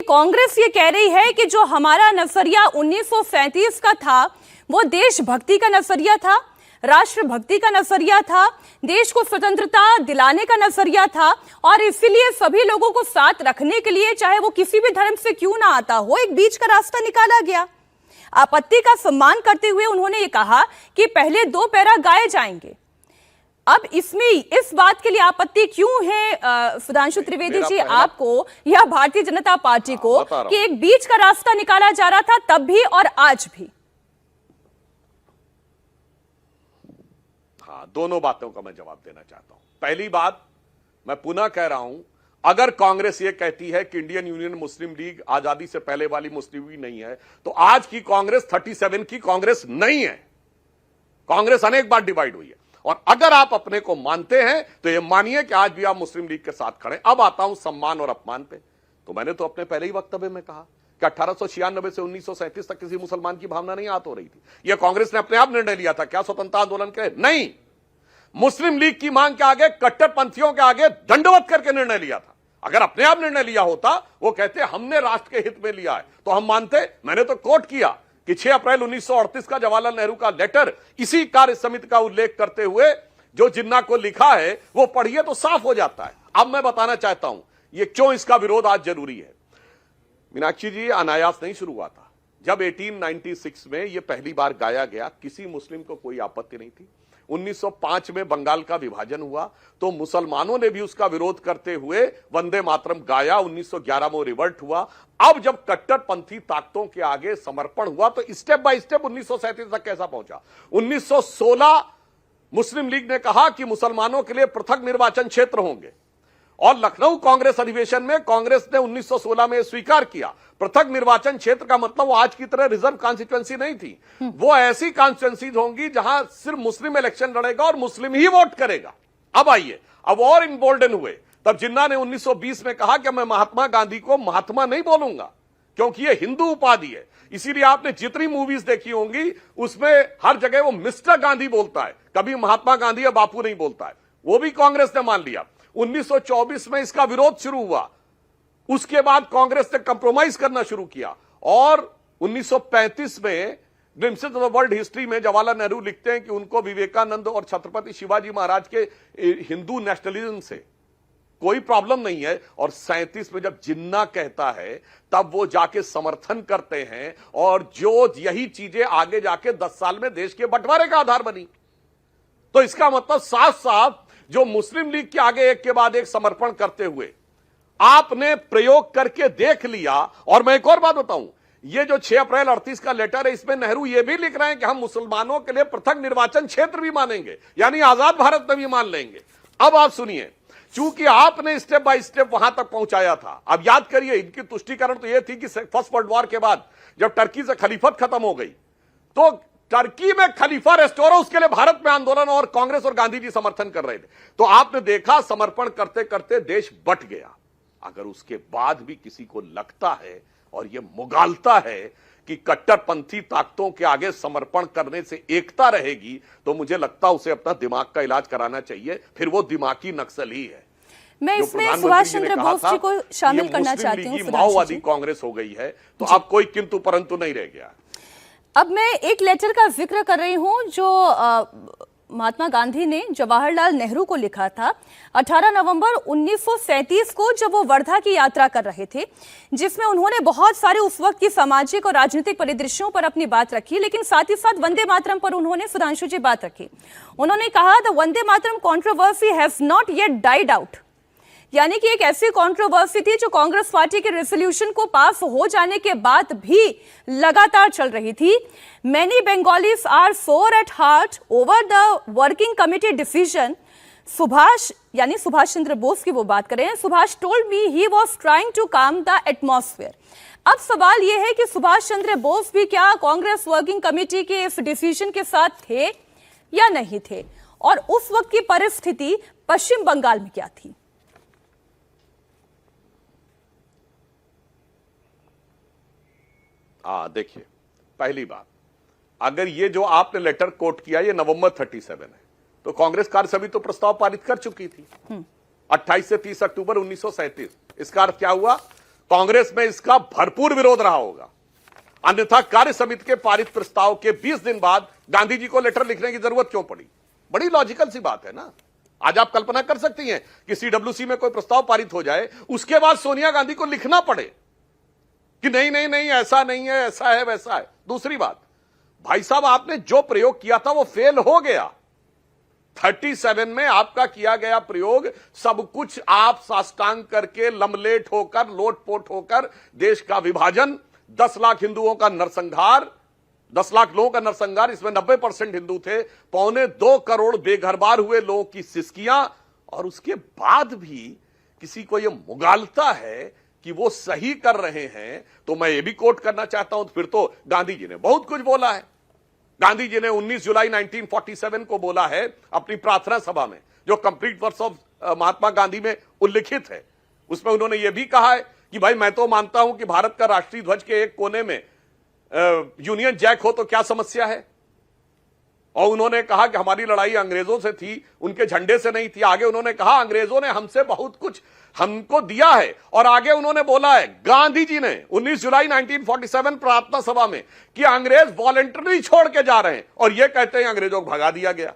कांग्रेस ये कह रही है कि जो हमारा नजरिया 1937 का था वो देशभक्ति का नजरिया था, राष्ट्रभक्ति का नजरिया था, देश को स्वतंत्रता दिलाने का नजरिया था और इसीलिए सभी लोगों को साथ रखने के लिए चाहे वो किसी भी धर्म से क्यों ना आता हो एक बीच का रास्ता निकाला गया। आपत्ति का सम्मान करते हुए उन्होंने ये कहा कि पहले 2 पैरा गाए जाएंगे। अब इसमें इस बात के लिए आपत्ति क्यों है सुधांशु त्रिवेदी जी आपको या भारतीय जनता पार्टी को कि एक बीच का रास्ता निकाला जा रहा था तब भी और आज भी? हाँ, दोनों बातों का मैं जवाब देना चाहता हूं। पहली बात, मैं पुनः कह रहा हूं, अगर कांग्रेस ये कहती है कि इंडियन यूनियन मुस्लिम लीग आजादी से पहले वाली मुस्लिम लीग नहीं है, तो आज की कांग्रेस 37 की कांग्रेस नहीं है। कांग्रेस अनेक बार डिवाइड हुई है और अगर आप अपने को मानते हैं तो ये मानिए कि आज भी आप मुस्लिम लीग के साथ खड़े। अब आता हूं सम्मान और अपमान पे। तो मैंने तो अपने पहले ही वक्तव्य में कहा कि 1896 से 1937 तक किसी मुसलमान की भावना नहीं आत हो रही थी। यह कांग्रेस ने अपने आप निर्णय लिया था क्या स्वतंत्रता आंदोलन के? नहीं, मुस्लिम लीग की मांग के आगे, कट्टरपंथियों के आगे दंडवत करके निर्णय लिया था। अगर अपने आप निर्णय लिया होता, वो कहते हमने राष्ट्र के हित में लिया है, तो हम मानते। मैंने तो कोट किया कि 6 अप्रैल 1938 का जवाहरलाल नेहरू का लेटर इसी कार्य समिति का उल्लेख करते हुए जो जिन्ना को लिखा है वो पढ़िए तो साफ हो जाता है। अब मैं बताना चाहता हूं ये क्यों इसका विरोध आज जरूरी है। मीनाक्षी जी, अनायास नहीं शुरू हुआ था। जब 1896 में यह पहली बार गाया गया, किसी मुस्लिम को कोई आपत्ति नहीं थी। 1905 में बंगाल का विभाजन हुआ तो मुसलमानों ने भी उसका विरोध करते हुए वंदे मातरम गाया। 1911 में रिवर्ट हुआ। अब जब कट्टरपंथी ताकतों के आगे समर्पण हुआ तो स्टेप बाय स्टेप 1937 तक कैसा पहुंचा। 1916 मुस्लिम लीग ने कहा कि मुसलमानों के लिए पृथक निर्वाचन क्षेत्र होंगे और लखनऊ कांग्रेस अधिवेशन में कांग्रेस ने 1916 में स्वीकार किया। पृथक निर्वाचन क्षेत्र का मतलब वो आज की तरह रिजर्व कॉन्स्टिट्यूएंसी नहीं थी, वो ऐसी कॉन्स्टिट्यूएंसीज होंगी जहां सिर्फ मुस्लिम इलेक्शन लड़ेगा और मुस्लिम ही वोट करेगा। अब आइए, अब और इनबोल्डन हुए। तब जिन्ना ने 1920 में कहा कि मैं महात्मा गांधी को महात्मा नहीं बोलूंगा क्योंकि ये हिंदू उपाधि है। इसीलिए आपने जितनी मूवीज देखी होंगी उसमें हर जगह वो मिस्टर गांधी बोलता है, कभी महात्मा गांधी या बापू नहीं बोलता है। वो भी कांग्रेस ने मान लिया। 1924 में इसका विरोध शुरू हुआ। उसके बाद कांग्रेस ने कंप्रोमाइज करना शुरू किया और 1935 में glimpses of the world history में जवाहरलाल नेहरू लिखते हैं कि उनको विवेकानंद और छत्रपति शिवाजी महाराज के हिंदू नेशनलिज्म से कोई प्रॉब्लम नहीं है। और 37 में जब जिन्ना कहता है तब वो जाके समर्थन करते हैं और जो यही चीजें आगे जाके 10 साल में देश के बंटवारे का आधार बनी। तो इसका मतलब साफ साफ जो मुस्लिम लीग के आगे एक के बाद एक समर्पण करते हुए आपने प्रयोग करके देख लिया। और मैं एक और बात बताऊं, ये जो 6 अप्रैल 38 का लेटर है इसमें नेहरू ये भी लिख रहे हैं कि हम मुसलमानों के लिए पृथक निर्वाचन क्षेत्र भी मानेंगे, यानी आजाद भारत में भी मान लेंगे। अब आप सुनिए, चूंकि आपने स्टेप बाय स्टेप वहां तक पहुंचाया था। अब याद करिए, इनकी तुष्टीकरण तो यह थी कि फर्स्ट वर्ल्ड वॉर के बाद जब टर्की से खलीफत खत्म हो गई तो टर्की में खलीफा रेस्टोर हो, उसके लिए भारत में आंदोलन और कांग्रेस और गांधी जी समर्थन कर रहे थे। तो आपने देखा समर्पण करते करते देश बट गया। अगर उसके बाद भी किसी को लगता है और यह मुगालता है कि कट्टरपंथी ताकतों के आगे समर्पण करने से एकता रहेगी तो मुझे लगता है उसे अपना दिमाग का इलाज कराना चाहिए, फिर वो दिमागी नक्सल ही है। मैं इसमें सुभाष चंद्र बोस जी को शामिल करना चाहती हूँ। माओवादी कांग्रेस हो गई है तो अब कोई किंतु परंतु नहीं रह गया। अब मैं एक लेटर का जिक्र कर रही हूं जो महात्मा गांधी ने जवाहरलाल नेहरू को लिखा था 18 नवंबर 1937 को, जब वो वर्धा की यात्रा कर रहे थे, जिसमें उन्होंने बहुत सारे उस वक्त की सामाजिक और राजनीतिक परिदृश्यों पर अपनी बात रखी, लेकिन साथ ही साथ वंदे मातरम पर उन्होंने सुधांशु जी बात रखी। उन्होंने कहा the Vande Mataram controversy has not yet died out, यानी कि एक ऐसी कंट्रोवर्सी थी जो कांग्रेस पार्टी के रेजोल्यूशन को पास हो जाने के बाद भी लगातार चल रही थी। Many Bengalis are sore at heart over the working committee decision. Subhash यानी सुभाष चंद्र बोस की वो बात करें, Subhash told me he was trying to calm the atmosphere. अब सवाल यह है कि सुभाष चंद्र बोस भी क्या कांग्रेस वर्किंग कमेटी के इस डिसीजन के साथ थे या नहीं थे, और उस वक्त की परिस्थिति पश्चिम बंगाल में क्या थी? देखिए, पहली बात, अगर ये जो आपने लेटर कोट किया ये नवंबर 37 है तो कांग्रेस कार्य समिति तो प्रस्ताव पारित कर चुकी थी 28 से 30 अक्टूबर 1937। इसका अर्थ क्या हुआ? कांग्रेस में इसका भरपूर विरोध रहा होगा। अन्यथा कार्य समिति के पारित प्रस्ताव के 20 दिन बाद गांधी जी को लेटर लिखने की जरूरत क्यों पड़ी? बड़ी लॉजिकल सी बात है ना। आज आप कल्पना कर सकती हैं कि सीडब्ल्यूसी में कोई प्रस्ताव पारित हो जाए, उसके बाद सोनिया गांधी को लिखना पड़े कि नहीं नहीं नहीं, ऐसा नहीं है, ऐसा है, वैसा है। दूसरी बात, भाई साहब, आपने जो प्रयोग किया था वो फेल हो गया। 37 में आपका किया गया प्रयोग, सब कुछ आप साष्टांग करके, लमलेट होकर, लोटपोट होकर, देश का विभाजन, 10 लाख हिंदुओं का नरसंहार, 10 लाख लोगों का नरसंहार, इसमें 90% हिंदू थे, 1.25 करोड़ बेघरबार हुए लोगों की सिसकियां, और उसके बाद भी किसी को यह मुगालता है कि वो सही कर रहे हैं। तो मैं ये भी कोट करना चाहता हूं, फिर तो गांधी जी ने बहुत कुछ बोला है। गांधी जी ने 19 जुलाई 1947 को बोला है अपनी प्रार्थना सभा में, जो complete works of Mahatma Gandhi में उल्लिखित है। उसमें उन्होंने यह भी कहा है कि भाई, मैं तो मानता हूं कि भारत का राष्ट्रीय ध्वज के एक कोने में यूनियन जैक हो तो क्या समस्या है। और उन्होंने कहा कि हमारी लड़ाई अंग्रेजों से थी, उनके झंडे से नहीं थी। आगे उन्होंने कहा अंग्रेजों ने हमसे बहुत कुछ हमको दिया है। और आगे उन्होंने बोला है, गांधी जी ने 19 जुलाई 1947 प्रार्थना सभा में, कि अंग्रेज वॉलंटरी छोड़ के जा रहे हैं, और यह कहते हैं अंग्रेजों को भगा दिया गया।